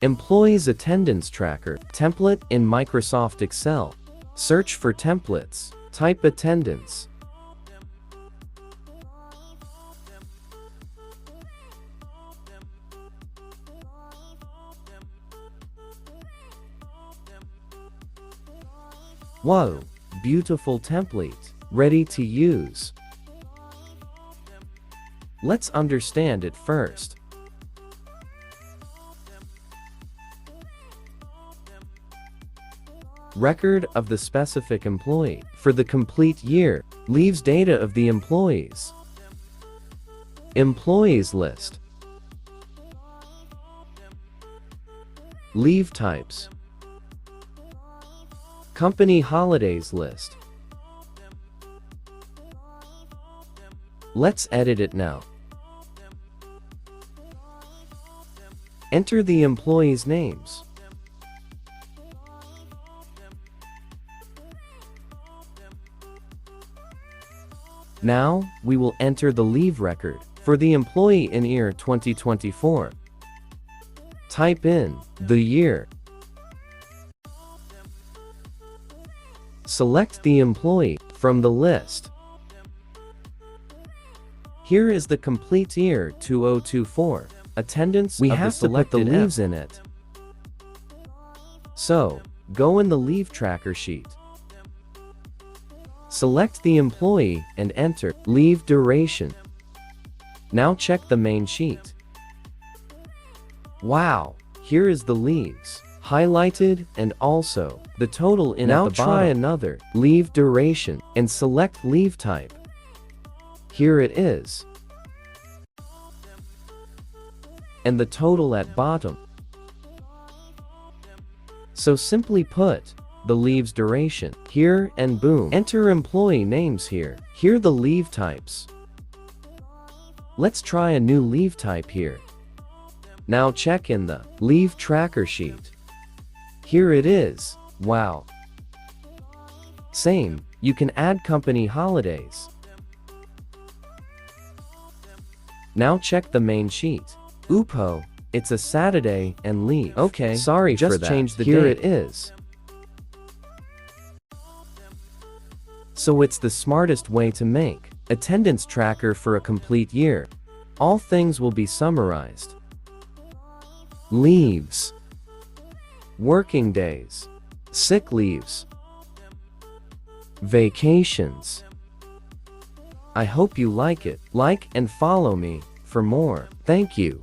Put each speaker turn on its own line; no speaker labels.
Employees attendance tracker, template in Microsoft Excel. Search for templates, type attendance. Whoa, beautiful template, ready to use. Let's understand it first. Record of the specific employee for the complete year, leaves data of the employees. Employees list. Leave types. Company holidays list. Let's edit it now. Enter the employees' names. Now, we will enter the leave record for the employee in year 2024. Type in the year. Select the employee from the list. Here is the complete year 2024 attendance. We have to put the leaves in it. So, go in the leave tracker sheet. Select the employee and enter leave duration. Now check the main sheet. Wow, here is the leaves highlighted and also the total in at the bottom. Now try another leave duration and select leave type. Here it is. And the total at bottom. So simply put the leave's duration here and boom, enter employee names here. Here the leave types. Let's try a new leave type here. Now check in the leave tracker sheet. Here it is. Wow. Same, you can add company holidays. Now check the main sheet. Oopo, it's a Saturday and leave. Okay, sorry for that. Just change the date. Here it is. So it's the smartest way to make attendance tracker for a complete year. All things will be summarized. Leaves, working days, sick leaves, vacations. I hope you like it. Like and follow me for more. Thank you.